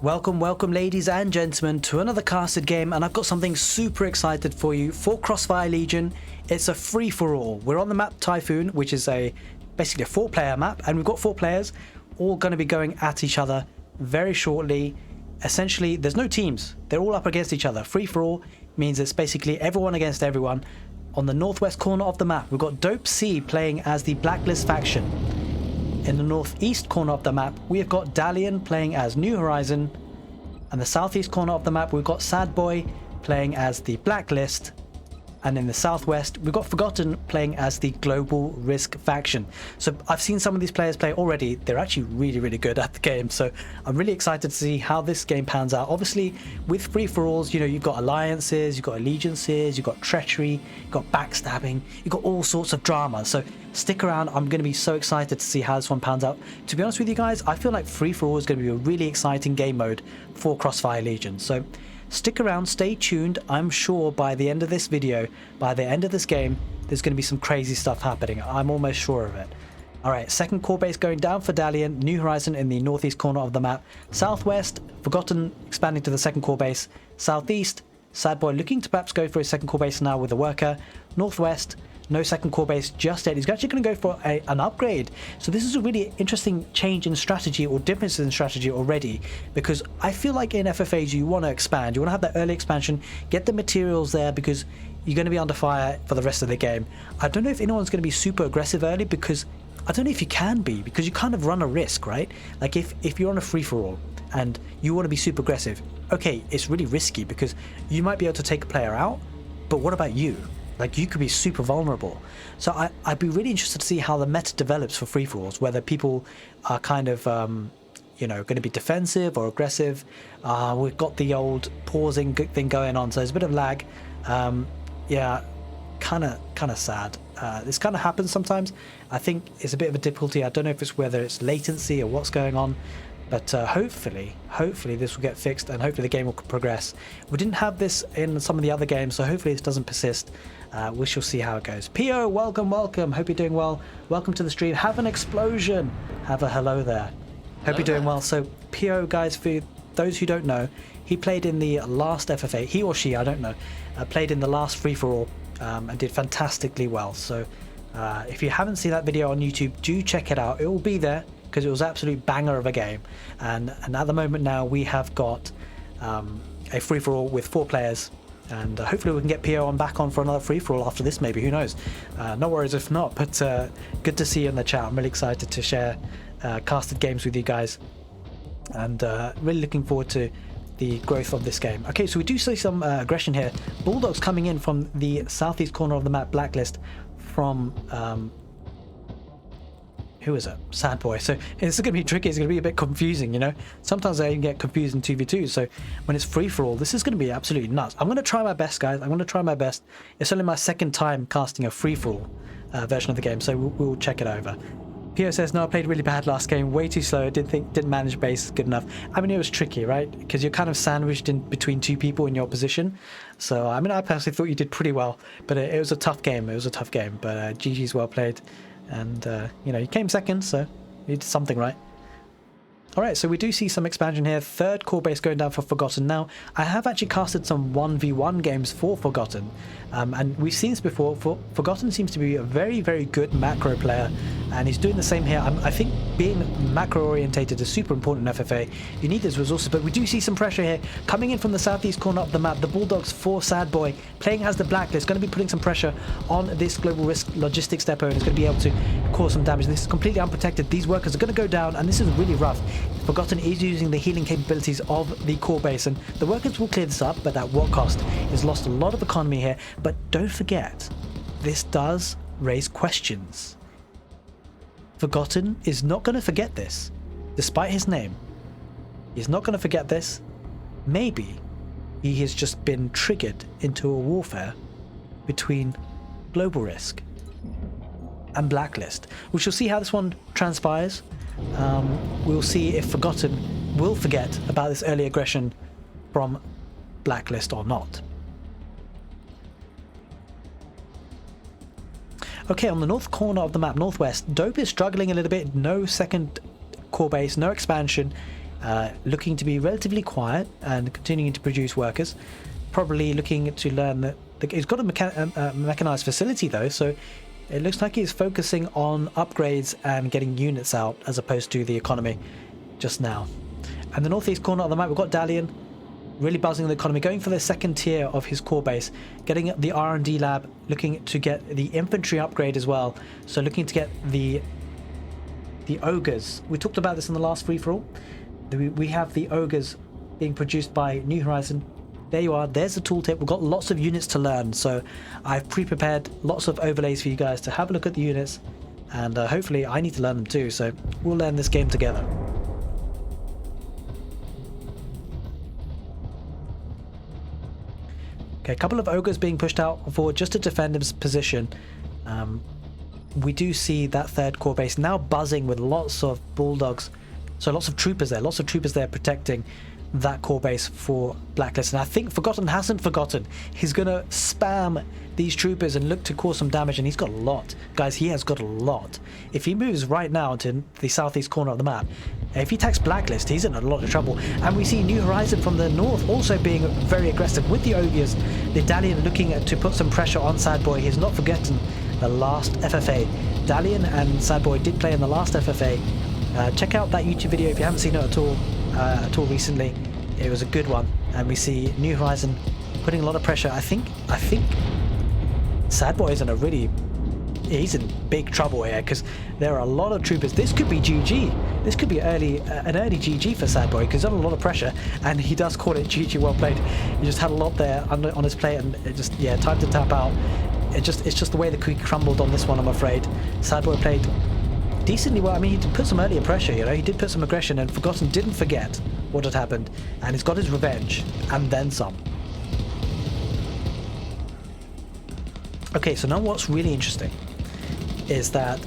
Welcome, ladies and gentlemen, to another casted game, and I've got something super excited for you for Crossfire Legion. It's a free-for-all. We're on the map Typhoon, which is basically a 4-player map, and we've got 4 players all going to be going at each other very shortly. Essentially, there's no teams. They're all up against each other. Free-for-all means it's basically everyone against everyone. On the northwest corner of the map, we've got Dopesy playing as the Blacklist faction. In the northeast corner of the map, we have got Dalian playing as New Horizon. And the southeast corner of the map, we've got Sad Boy playing as the Blacklist. And in the southwest, we've got Forgotten playing as the Global Risk faction. So I've seen some of these players play already. They're actually really good at the game. So I'm really excited to see how this game pans out. Obviously, with free-for-alls, you know, you've got alliances, you've got allegiances, you've got treachery, you've got backstabbing, you've got all sorts of drama. So stick around. I'm going to be so excited to see how this one pans out. To be honest with you guys, I feel like free-for-all is going to be a really exciting game mode for Crossfire Legion. So stick around, stay tuned. I'm sure by the end of this video, by the end of this game, there's going to be some crazy stuff happening. I'm almost sure of it. Alright, second core base going down for Dalian, New Horizon in the northeast corner of the map. Southwest, Forgotten expanding to the second core base. Southeast, Sad Boy looking to perhaps go for his second core base now with the worker. Northwest, no second core base just yet. He's actually going to go for an upgrade. So this is a really interesting change in strategy or differences in strategy already, because I feel like in FFAs you want to expand. You want to have that early expansion, get the materials there, because you're going to be under fire for the rest of the game. I don't know if anyone's going to be super aggressive early, because I don't know if you can be, because you kind of run a risk, right? Like if you're on a free-for-all and you want to be super aggressive, okay, it's really risky because you might be able to take a player out, but what about you? Like, you could be super vulnerable. So I'd be really interested to see how the meta develops for free-for-alls, whether people are kind of, you know, going to be defensive or aggressive. We've got the old pausing thing going on, so there's a bit of lag. Yeah, kind of sad. This kind of happens sometimes. I think it's a bit of a difficulty. I don't know if it's whether it's latency or what's going on. But hopefully this will get fixed, and hopefully the game will progress. We didn't have this in some of the other games, so hopefully this doesn't persist. We shall see how it goes. P.O., welcome. Hope you're doing well. Welcome to the stream. Have an explosion. Have a hello there. Hope you're doing well. So P.O., guys, for those who don't know, he played in the last FFA. He or she, I don't know, played in the last free-for-all and did fantastically well. So if you haven't seen that video on YouTube, do check it out. It will be there, because it was an absolute banger of a game. And at the moment now we have got a free-for-all with 4 players, and hopefully we can get PO back on for another free-for-all after this, maybe, who knows. No worries if not, but good to see you in the chat. I'm really excited to share casted games with you guys, and really looking forward to the growth of this game. Okay, so we do see some aggression here. Bulldogs coming in from the southeast corner of the map, Blacklist, from who is it? Sad Boy. So it's going to be tricky. It's going to be a bit confusing, you know. Sometimes I even get confused in 2v2. So when it's free-for-all, this is going to be absolutely nuts. I'm going to try my best, guys. I'm going to try my best. It's only my second time casting a free-for-all version of the game, so we'll check it over. Pio says, no, I played really bad last game. Way too slow. Didn't manage base good enough. I mean, it was tricky, right? Because you're kind of sandwiched in between 2 people in your position. So, I mean, I personally thought you did pretty well. But it was a tough game. But GG's well played. And, you know, you came second, so you did something right. Alright, so we do see some expansion here. Third core base going down for Forgotten. Now, I have actually casted some 1v1 games for Forgotten. And we've seen this before. Forgotten seems to be a very good macro player. And he's doing the same here. I think being macro orientated is super important in FFA. You need those resources, but we do see some pressure here. Coming in from the southeast corner of the map, the Bulldogs for Sad Boy, playing as the Blacklist, going to be putting some pressure on this Global Risk logistics depot, and is going to be able to cause some damage. This is completely unprotected. These workers are going to go down, and this is really rough. Forgotten is using the healing capabilities of the core base, and the workers will clear this up, but at what cost? He's lost a lot of economy here. But don't forget, this does raise questions. Forgotten is not going to forget this, despite his name. He's not going to forget this. Maybe he has just been triggered into a warfare between Global Risk and Blacklist. We shall see how this one transpires. We'll see if Forgotten will forget about this early aggression from Blacklist or not. Okay, on the north corner of the map, northwest, Dope is struggling a little bit. No second core base, no expansion. looking to be relatively quiet and continuing to produce workers. Probably looking to learn that he's got a mechanized facility though, so it looks like he's focusing on upgrades and getting units out as opposed to the economy just now. And the northeast corner of the map, we've got Dalian really buzzing the economy, going for the second tier of his core base, getting the R&D lab, looking to get the infantry upgrade as well. So looking to get the ogres. We talked about this in the last free-for-all. We have the ogres being produced by New Horizon. There you are, there's the tooltip. We've got lots of units to learn, so I've pre-prepared lots of overlays for you guys to have a look at the units, and hopefully I need to learn them too, so we'll learn this game together. Okay, a couple of ogres being pushed out forward just to defend his position. We do see that third core base now buzzing with lots of bulldogs, so lots of troopers there protecting that core base for Blacklist. And I think Forgotten hasn't forgotten. He's gonna spam these troopers and look to cause some damage, and he's got a lot. Guys, he has got a lot. If he moves right now into the southeast corner of the map, if he attacks Blacklist, he's in a lot of trouble. And we see New Horizon from the north also being very aggressive with the ogres. The Dalian looking to put some pressure on Sad Boy. He's not forgotten the last FFA. Dalian and Sad Boy did play in the last FFA. Check out that YouTube video if you haven't seen it at all recently. It was a good one, and we see New Horizon putting a lot of pressure. I think Sad Boy is he's in big trouble here, because there are a lot of troopers. This could be GG. This could be an early GG for Sad Boy, because he's under a lot of pressure, and he does call it GG. Well played. He just had a lot there on his plate, and it just, yeah, time to tap out. It's just the way the cookie crumbled on this one, I'm afraid. Sad Boy played decently well. I mean, he did put some earlier pressure, you know, he did put some aggression, and Forgotten didn't forget what had happened, and he's got his revenge, and then some. Okay, so now what's really interesting is that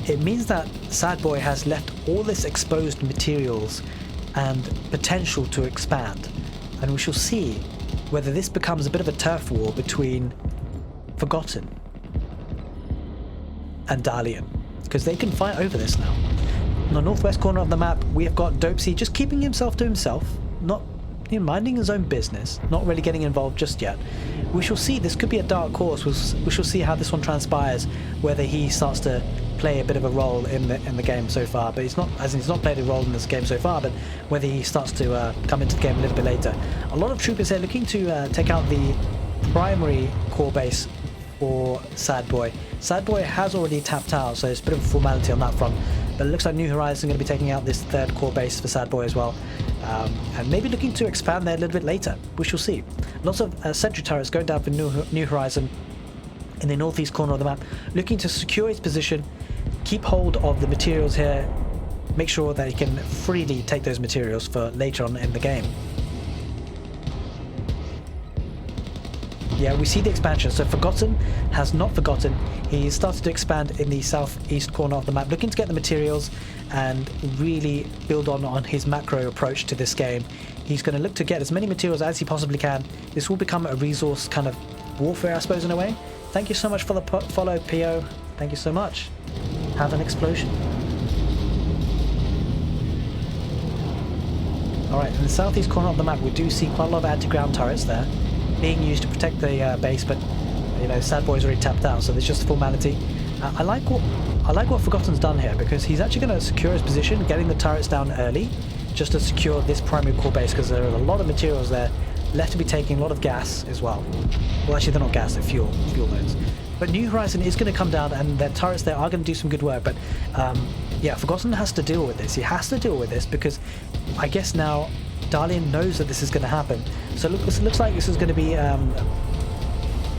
it means that Sad Boy has left all this exposed materials and potential to expand, and we shall see whether this becomes a bit of a turf war between Forgotten and Dalian, because they can fight over this now. On the northwest corner of the map, we have got Dopesy just keeping himself to himself, not minding his own business, not really getting involved just yet. We shall see. This could be a dark horse. We shall see how this one transpires, whether he starts to play a bit of a role in the game so far. But he's not played a role in this game so far, but whether he starts to come into the game a little bit later. A lot of troopers here looking to take out the primary core base for Sad Boy. Sad Boy has already tapped out, so it's a bit of a formality on that front. But it looks like New Horizon are going to be taking out this third core base for Sad Boy as well. And maybe looking to expand there a little bit later. We shall see. Lots of sentry turrets going down for New Horizon in the northeast corner of the map, looking to secure his position, keep hold of the materials here, make sure that he can freely take those materials for later on in the game. Yeah, we see the expansion. So Forgotten has not forgotten. He started to expand in the southeast corner of the map, looking to get the materials and really build on his macro approach to this game. He's going to look to get as many materials as he possibly can. This will become a resource kind of warfare, I suppose, in a way. Thank you so much for the follow, PO. Thank you so much. Have an explosion. Alright, in the southeast corner of the map, we do see quite a lot of anti-ground turrets there being used to protect the base, but you know, Sad Boy's already tapped out, so there's just a formality. I like what Forgotten's done here, because he's actually going to secure his position, getting the turrets down early, just to secure this primary core base, because there are a lot of materials there left to be taking, a lot of gas as well. Well, actually, they're not gas, they're fuel nodes. But New Horizon is going to come down, and their turrets there are going to do some good work. But yeah, Forgotten has to deal with this. He has to deal with this, because I guess now Dalian knows that this is going to happen. So it looks like this is going to be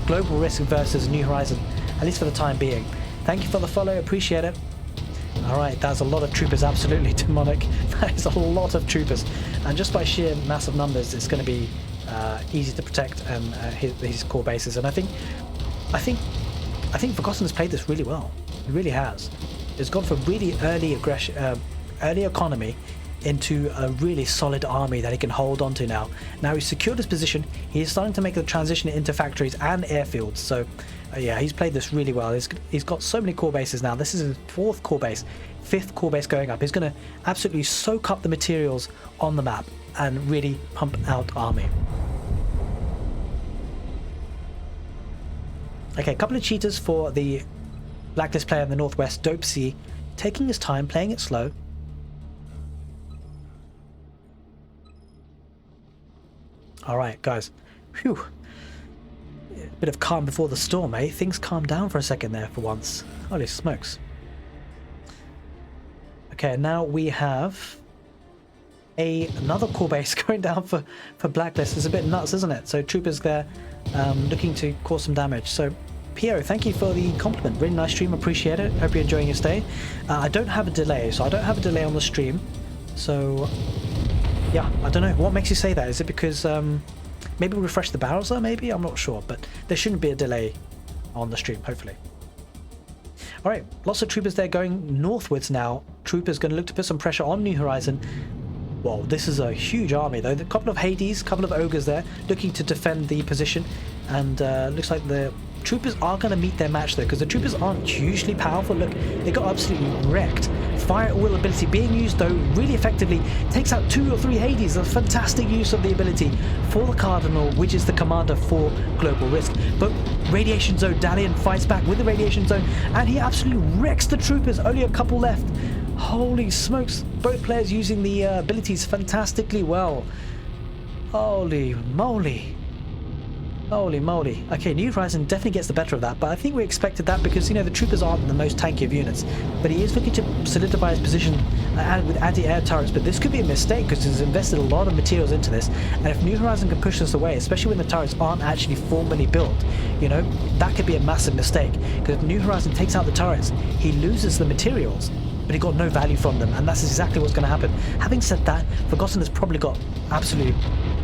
global risk versus New Horizon, at least for the time being. Thank you for the follow, appreciate it. Alright, that's a lot of troopers, absolutely demonic. That is a lot of troopers. And just by sheer massive numbers, it's going to be easy to protect his core bases. And I think Forgotten has played this really well. He really has. It's gone from really early aggression, early economy, into a really solid army that he can hold on to now. Now he's secured his position, he is starting to make the transition into factories and airfields, so Yeah, he's played this really well. He's got so many core bases now. This is his 4th core base, 5th core base going up. He's going to absolutely soak up the materials on the map and really pump out army. Okay, a couple of cheaters for the Blacklist player in the northwest, Dopesy, taking his time, playing it slow. Alright, guys. Phew. A bit of calm before the storm, eh? Things calmed down for a second there for once. Holy smokes. Okay, now we have another core base going down for Blacklist. It's a bit nuts, isn't it? So troopers there looking to cause some damage. So Pio, thank you for the compliment. Really nice stream, appreciate it. Hope you're enjoying your stay. I don't have a delay, so I don't have a delay on the stream. So yeah, I don't know. What makes you say that? Is it because maybe refresh the browser? Maybe? I'm not sure, but there shouldn't be a delay on the stream, hopefully. Alright, lots of troopers there going northwards now. Troopers going to look to put some pressure on New Horizon. Well, this is a huge army though. A couple of Hades, a couple of Ogres there looking to defend the position. And looks like the troopers are going to meet their match though, because the troopers aren't hugely powerful. Look, they got absolutely wrecked. Fire at will ability being used though really effectively, takes out 2 or 3 Hades. A fantastic use of the ability for the Cardinal, which is the commander for Global Risk. But Radiation Zone, Dalian fights back with the Radiation Zone and he absolutely wrecks the troopers. Only a couple left. Holy smokes, both players using the abilities fantastically well. Holy moly. Holy moly. Okay, New Horizon definitely gets the better of that, but I think we expected that because, you know, the troopers aren't the most tanky of units. But he is looking to solidify his position with anti-air turrets, but this could be a mistake because he's invested a lot of materials into this. And if New Horizon can push this away, especially when the turrets aren't actually formally built, you know, that could be a massive mistake. Because if New Horizon takes out the turrets, he loses the materials, but he got no value from them, and that's exactly what's going to happen. Having said that, Forgotten has probably got absolutely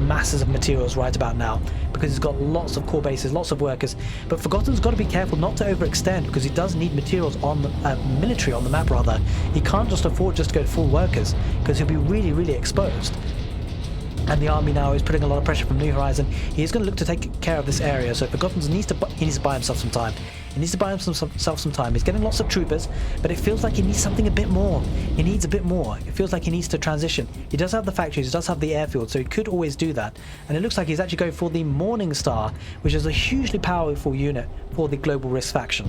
masses of materials right about now because he's got lots of core bases, lots of workers, but Forgotten's got to be careful not to overextend because he does need materials on the military on the map rather. He can't just afford just to go to full workers because he'll be really exposed. And the army now is putting a lot of pressure from New Horizon. He is going to look to take care of this area, so Forgotten needs to buy himself some time. He needs to buy himself some time. He's getting lots of troopers, but it feels like he needs something a bit more. He needs a bit more. It feels like he needs to transition. He does have the factories, he does have the airfield, so he could always do that. And it looks like he's actually going for the Morning Star, which is a hugely powerful unit for the Global Risk faction.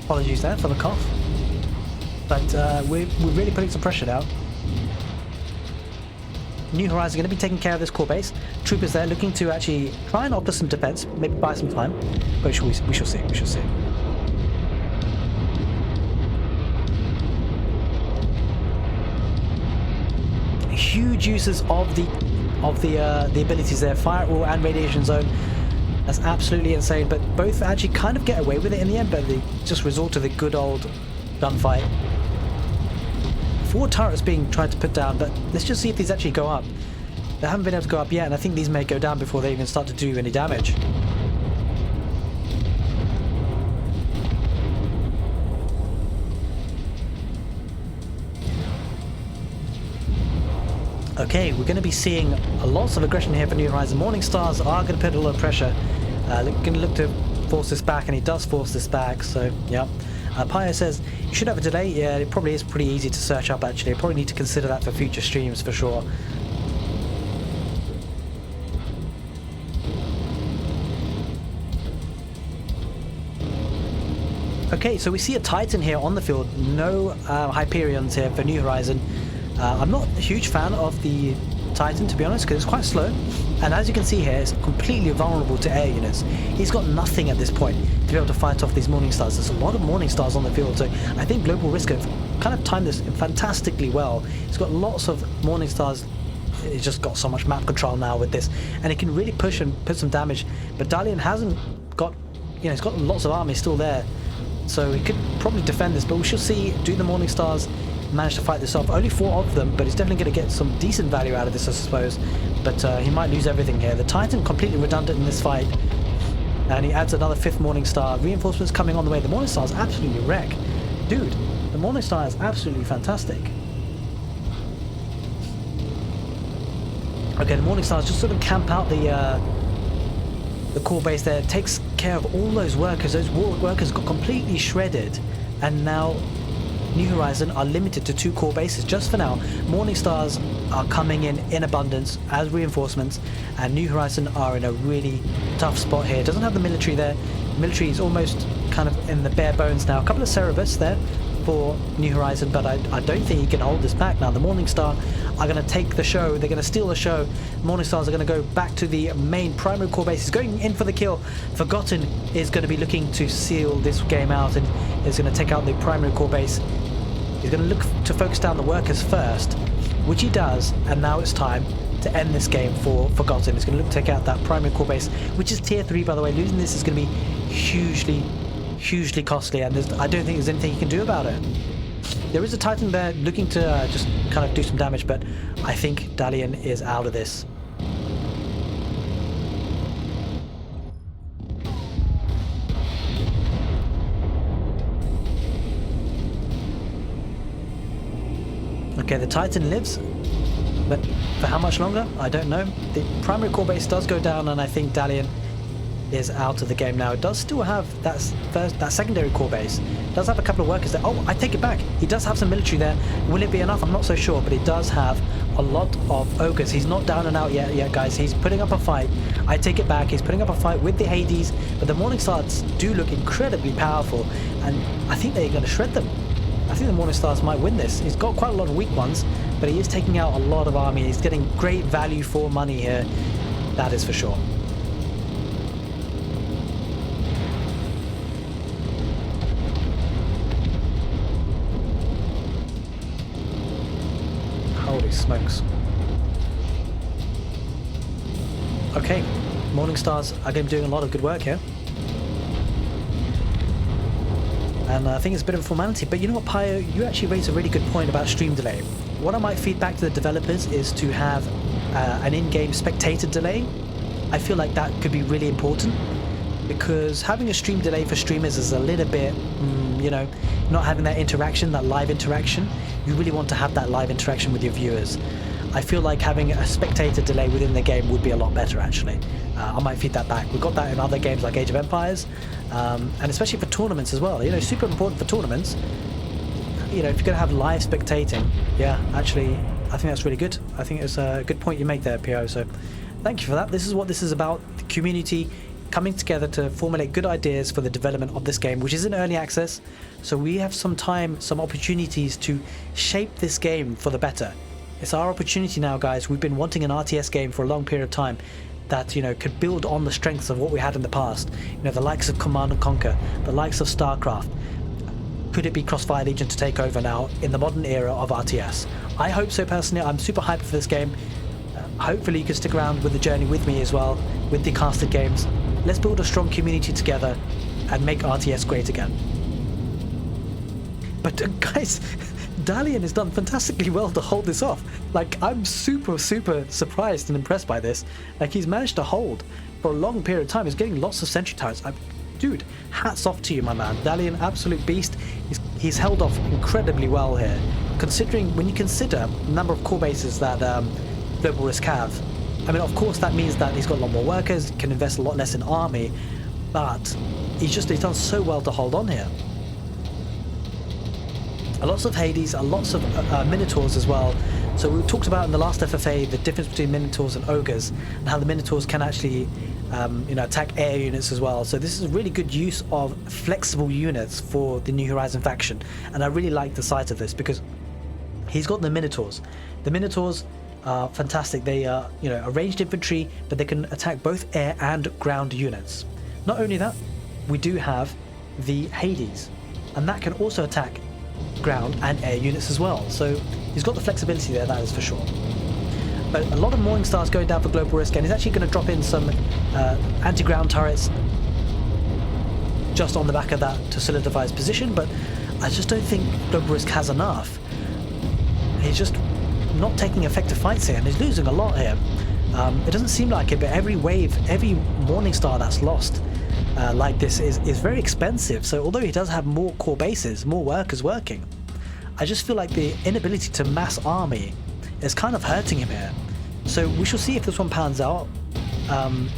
Apologies there for the cough. But we're really putting some pressure now. New Horizon are going to be taking care of this core base. Troopers there looking to actually try and offer some defense, maybe buy some time. But we shall see. We shall see. Huge uses of the abilities there, Fire Wall and Radiation Zone. That's absolutely insane, but both actually kind of get away with it in the end, but they just resort to the good old gunfight. 4 turrets being tried to put down, but let's just see if these actually go up. They haven't been able to go up yet, and I think these may go down before they even start to do any damage. Okay, we're going to be seeing lots of aggression here for New Horizon. Morning Stars are going to put a lot of pressure. Going to look to force this back, and he does force this back, so yeah. Pio says, you should have a delay. Yeah, it probably is pretty easy to search up actually. I probably need to consider that for future streams for sure. Okay, so we see a Titan here on the field. No Hyperions here for New Horizon. I'm not a huge fan of the Titan, to be honest, because it's quite slow. And as you can see here, it's completely vulnerable to air units. He's got nothing at this point to be able to fight off these Morning Stars. There's a lot of Morning Stars on the field, so I think Global Risk have kind of timed this fantastically well. He's got lots of Morning Stars. He's just got so much map control now with this, and he can really push and put some damage. But Dalian hasn't got, you know, he's got lots of army still there, so he could probably defend this. But we shall see. Do the Morning Stars manage to fight this off? Only 4 of them, but he's definitely going to get some decent value out of this, I suppose. But he might lose everything here. The Titan completely redundant in this fight, and he adds another 5th Morning Star. Reinforcements coming on the way. The Morning Stars absolutely wreck Dude, the Morningstar is absolutely fantastic. Okay, the Morningstars just sort of camp out the core base there. It takes care of all those workers. Those workers got completely shredded, and now New Horizon are limited to 2 core bases just for now. Morningstars are coming in abundance as reinforcements, and New Horizon are in a really tough spot here. It doesn't have the military there. The military is almost kind of in the bare bones now. A couple of Cerebus there for New Horizon, but I don't think he can hold this back now. The Morningstar are going to take the show. They're going to steal the show. Morningstars are going to go back to the main primary core base. He's going in for the kill. Forgotten is going to be looking to seal this game out and is going to take out the primary core base. He's going to look to focus down the workers first, which he does, and now it's time to end this game for Forgotten. He's going to look to take out that primary core base, which is tier 3, by the way. Losing this is going to be hugely costly, and I don't think there's anything you can do about it. There is a Titan there looking to just kind of do some damage, but I think Dalian is out of this. Okay, the Titan lives, but for how much longer? I don't know. The primary core base does go down, and I think Dalian is out of the game now. It does still have that secondary core base. It does have a couple of workers there. Oh, I take it back. He does have some military there. Will it be enough? I'm not so sure, but he does have a lot of ogres. He's not down and out yet, guys. He's putting up a fight. I take it back. He's putting up a fight with the Hades, but the Morningstars do look incredibly powerful, and I think they're going to shred them. I think the Morningstars might win this. He's got quite a lot of weak ones, but he is taking out a lot of army. He's getting great value for money here. That is for sure. Holy smokes. Okay, Morningstars are going to be doing a lot of good work here. And I think it's a bit of a formality, but you know what, Pio, you actually raised a really good point about stream delay. What I might feed back to the developers is to have an in-game spectator delay. I feel like that could be really important, because having a stream delay for streamers is a little bit, you know, not having that interaction, that live interaction. You really want to have that live interaction with your viewers. I feel like having a spectator delay within the game would be a lot better, actually. I might feed that back. We've got that in other games like Age of Empires, and especially for tournaments as well. You know, super important for tournaments. You know, if you're going to have live spectating, yeah, actually, I think that's really good. I think it's a good point you make there, Pio. So thank you for that. This is what this is about, the community coming together to formulate good ideas for the development of this game, which is in early access. So we have some time, some opportunities to shape this game for the better. It's our opportunity now, guys. We've been wanting an RTS game for a long period of time that, you know, could build on the strengths of what we had in the past. You know, the likes of Command and Conquer, the likes of StarCraft. Could it be Crossfire Legion to take over now in the modern era of RTS? I hope so, personally. I'm super hyped for this game. Hopefully you can stick around with the journey with me as well, with the casted games. Let's build a strong community together and make RTS great again. But guys, Dalian has done fantastically well to hold this off. Like, I'm super surprised and impressed by this. Like, he's managed to hold for a long period of time. He's getting lots of sentry turrets. Dude, hats off to you, my man. Dalian, absolute beast. He's held off incredibly well here. Considering, when you consider the number of core bases that Global Risk have, I mean, of course that means that he's got a lot more workers, can invest a lot less in army, but he's done so well to hold on here. Lots of Hades, lots of Minotaurs as well. So we talked about in the last FFA the difference between Minotaurs and Ogres, and how the Minotaurs can actually you know, attack air units as well. So this is a really good use of flexible units for the New Horizon faction, and I really like the sight of this because he's got the Minotaurs. The Minotaurs are fantastic. They are, you know, a ranged infantry, but they can attack both air and ground units. Not only that, we do have the Hades, and that can also attack ground and air units as well. So he's got the flexibility there, that is for sure. But a lot of Morningstars going down for Global Risk, and he's actually going to drop in some anti-ground turrets just on the back of that to solidify his position, but I just don't think Global Risk has enough. He's just not taking effective fights here, and he's losing a lot here. It doesn't seem like it, but every wave, every Morningstar that's lost like this is very expensive. So although he does have more core bases, more workers working, I just feel like the inability to mass army is kind of hurting him here. So we shall see if this one pans out,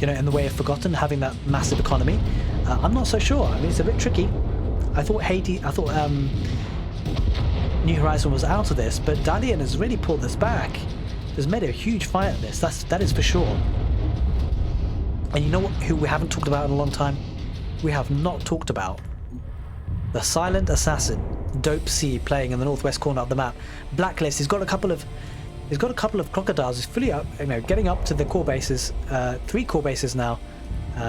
you know, in the way of Forgotten having that massive economy. I'm not so sure. I mean, it's a bit tricky. I thought New Horizon was out of this, but Dalian has really pulled this back. Has made a huge fight at this. That is for sure. And you know what? Who we haven't talked about in a long time? We have not talked about the silent assassin, Dopesy, playing in the northwest corner of the map. Blacklist. He's got a couple of crocodiles. He's fully up, you know, getting up to the core bases. 3 core bases now.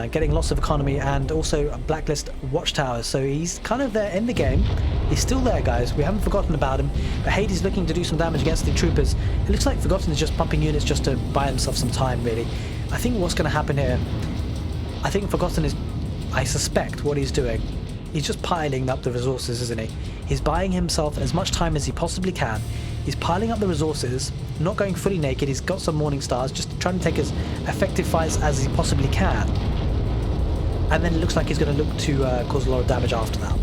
Getting lots of economy and also a Blacklist watchtowers. So he's kind of there in the game. He's still there, guys. We haven't forgotten about him. But Hades looking to do some damage against the troopers. It looks like Forgotten is just pumping units just to buy himself some time, really. I think what's going to happen here, I think Forgotten is, I suspect what he's doing, he's just piling up the resources, isn't he? He's buying himself as much time as he possibly can. He's piling up the resources, not going fully naked. He's got some Morning Stars, just trying to take as effective fights as he possibly can. And then it looks like he's going to look to cause a lot of damage after that.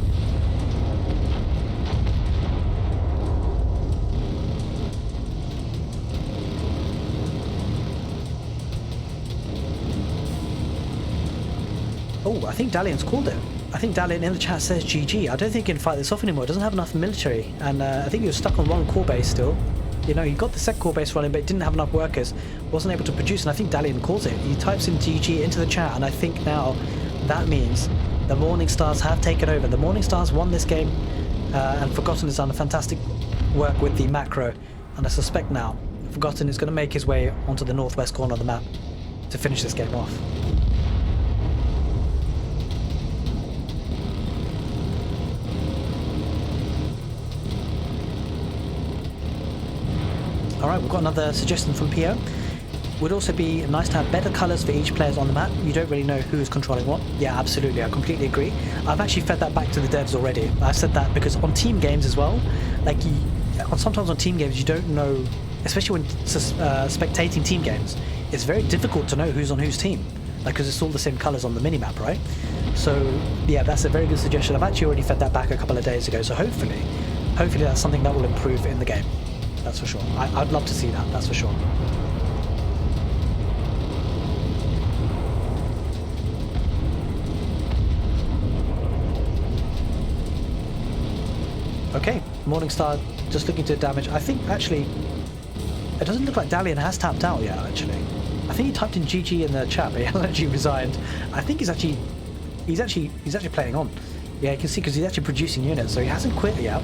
Oh, I think Dalian's called it. I think Dalian in the chat says GG. I don't think he can fight this off anymore. He doesn't have enough military. And I think he was stuck on 1 core base still. You know, he got the second core base running, but it didn't have enough workers. Wasn't able to produce, and I think Dalian calls it. He types in GG into the chat, and I think now that means the Morning Stars have taken over. The Morning Stars won this game, and Forgotten has done a fantastic work with the macro. And I suspect now Forgotten is going to make his way onto the northwest corner of the map to finish this game off. Alright, we've got another suggestion from Pio. Would also be nice to have better colours for each player on the map. You don't really know who is controlling what. Yeah, absolutely, I completely agree. I've actually fed that back to the devs already. I've said that because on team games as well, like sometimes on team games you don't know, especially when spectating team games, it's very difficult to know who's on whose team, like because it's all the same colours on the minimap, right? So yeah, that's a very good suggestion. I've actually already fed that back a couple of days ago, so hopefully that's something that will improve in the game. That's for sure. I'd love to see that, that's for sure. Okay, Morningstar just looking to damage. I think actually, it doesn't look like Dalian has tapped out yet, actually. I think he typed in GG in the chat, but he hasn't actually resigned. I think he's actually playing on. Yeah, you can see because he's actually producing units, so he hasn't quit yet.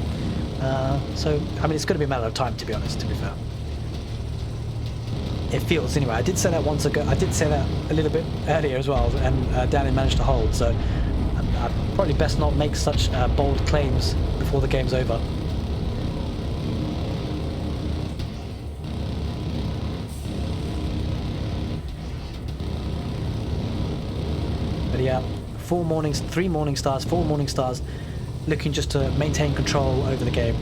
So, I mean, it's going to be a matter of time, to be honest, to be fair. It feels, anyway. I did say that once ago. I did say that a little bit earlier as well, and Dalian managed to hold, so I'd probably best not make such bold claims before the game's over. But yeah, 4 Morning Stars, looking just to maintain control over the game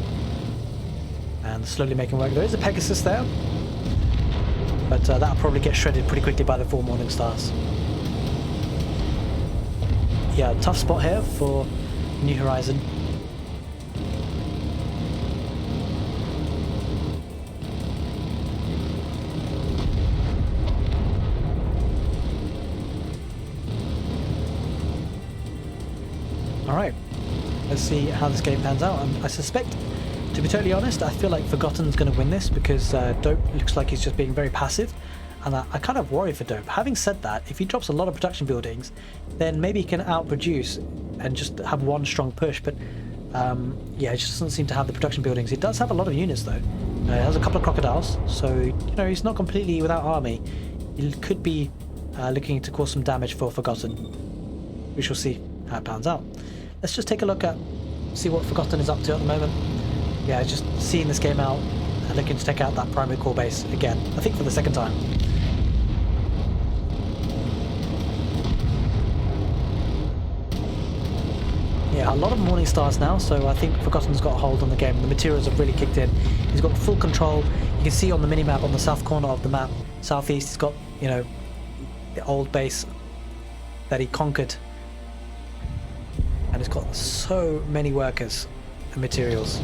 and slowly making work. There is a Pegasus there, but that'll probably get shredded pretty quickly by the 4 Morning Stars. Yeah, tough spot here for New Horizon. Alright, let's see how this game pans out. I suspect, to be totally honest, I feel like Forgotten's going to win this because Dope looks like he's just being very passive, and I kind of worry for Dope. Having said that, if he drops a lot of production buildings, then maybe he can outproduce and just have one strong push, but yeah, he just doesn't seem to have the production buildings. He does have a lot of units though. He has a couple of crocodiles, so you know, he's not completely without army. He could be looking to cause some damage for Forgotten. We shall see how it pans out. Let's just take a look at, see what Forgotten is up to at the moment. Yeah, just seeing this game out and looking to take out that primary core base again, I think for the second time. Yeah, a lot of Morning Stars now, so I think Forgotten's got a hold on the game. The materials have really kicked in. He's got full control. You can see on the minimap on the south corner of the map, southeast, he's got, you know, the old base that he conquered And it's got so many workers and materials.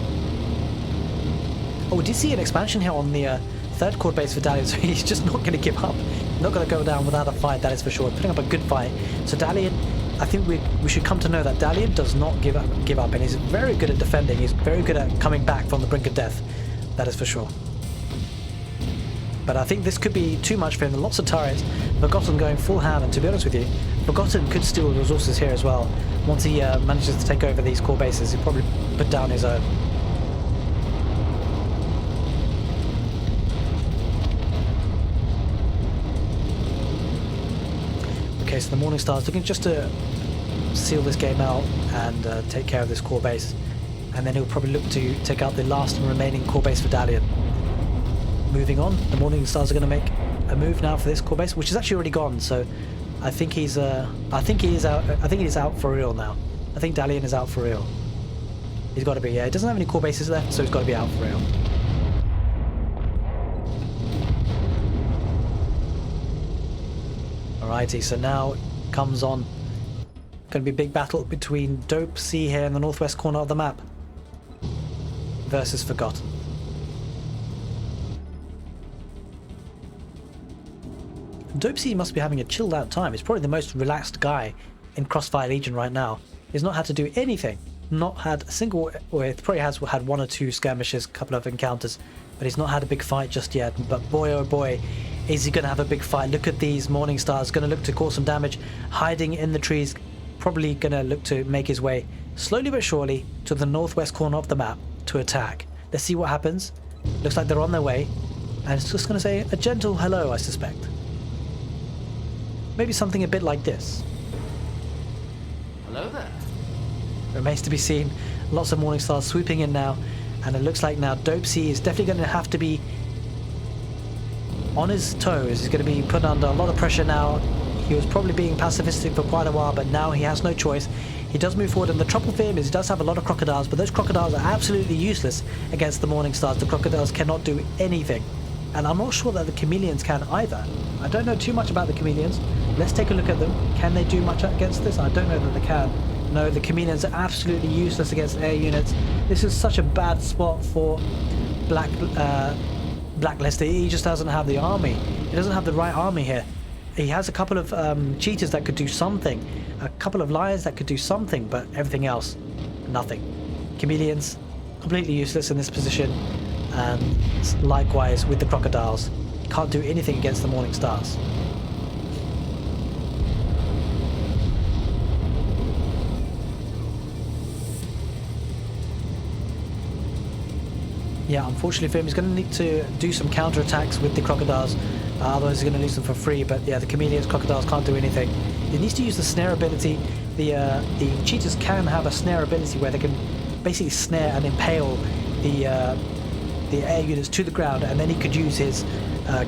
Oh, we did see an expansion here on the third core base for Dalian, so he's just not going to give up. Not going to go down without a fight, that is for sure. Putting up a good fight. So Dalian, I think we should come to know that Dalian does not give up, and he's very good at defending. He's very good at coming back from the brink of death. That is for sure. But I think this could be too much for him. Lots of turrets. Forgotten going full ham, and to be honest with you, Forgotten could steal resources here as well. Once he manages to take over these core bases, he'll probably put down his own. Okay, so the Morning Star's looking just to seal this game out and take care of this core base. And then he'll probably look to take out the last and remaining core base for Dalian. Moving on, the Morning Stars are going to make a move now for this core base, which is actually already gone. So I think he's out for real now. I think Dalian is out for real. He's got to be. Yeah, he doesn't have any core bases left, so he's got to be out for real. Alrighty, so now comes on. Going to be a big battle between Dopesy here in the northwest corner of the map versus Forgotten. Dopesy must be having a chilled out time. He's probably the most relaxed guy in Crossfire Legion right now. He's not had to do anything. Not had a single... Well, he probably has had one or two skirmishes, a couple of encounters, but he's not had a big fight just yet. But boy oh boy, is he going to have a big fight. Look at these Morning Stars. Going to look to cause some damage. Hiding in the trees. Probably going to look to make his way slowly but surely to the northwest corner of the map to attack. Let's see what happens. Looks like they're on their way. And it's just going to say a gentle hello, I suspect. Maybe something a bit like this. Hello there. Remains to be seen. Lots of Morning Stars swooping in now. And it looks like now Dopesy is definitely going to have to be on his toes. He's going to be put under a lot of pressure now. He was probably being pacifistic for quite a while, but now he has no choice. He does move forward, and the trouble for him is he does have a lot of crocodiles, but those crocodiles are absolutely useless against the Morning Stars. The crocodiles cannot do anything. And I'm not sure that the chameleons can either. I don't know too much about the chameleons. Let's take a look at them. Can they do much against this? I don't know that they can. No, the chameleons are absolutely useless against air units. This is such a bad spot for Blacklist. He just doesn't have the army. He doesn't have the right army here. He has a couple of cheetahs that could do something, a couple of lions that could do something, but everything else, nothing. Chameleons, completely useless in this position, and likewise with the crocodiles. Can't do anything against the Morning Stars. Yeah, unfortunately for him, he's going to need to do some counter-attacks with the crocodiles, otherwise he's going to lose them for free. But yeah, the chameleons, crocodiles can't do anything. He needs to use the snare ability. The cheetahs can have a snare ability where they can basically snare and impale the air units to the ground, and then he could use his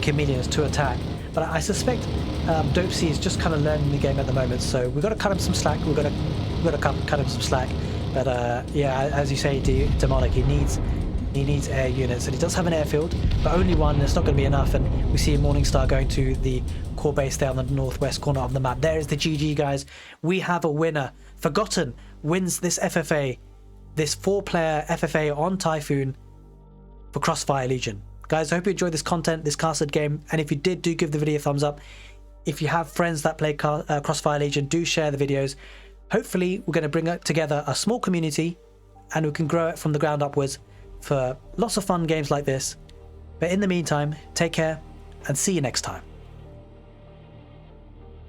chameleons to attack. But I suspect Dopesy is just kind of learning the game at the moment, so we've got to cut him some slack. We've got to cut him some slack. But yeah, as you say, Demonic, he needs air units, and he does have an airfield, but only one. It's not going to be enough, and we see a Morning Star going to the core base there on the northwest corner of the map. There is the GG, guys. We have a winner. Forgotten wins this FFA, this 4-player FFA on Typhoon for Crossfire Legion. Guys, I hope you enjoyed this content, this casted game, and if you did, do give the video a thumbs up. If you have friends that play Crossfire Legion, do share the videos. Hopefully, we're going to bring together a small community, and we can grow it from the ground upwards for lots of fun games like this. But in the meantime, take care and see you next time.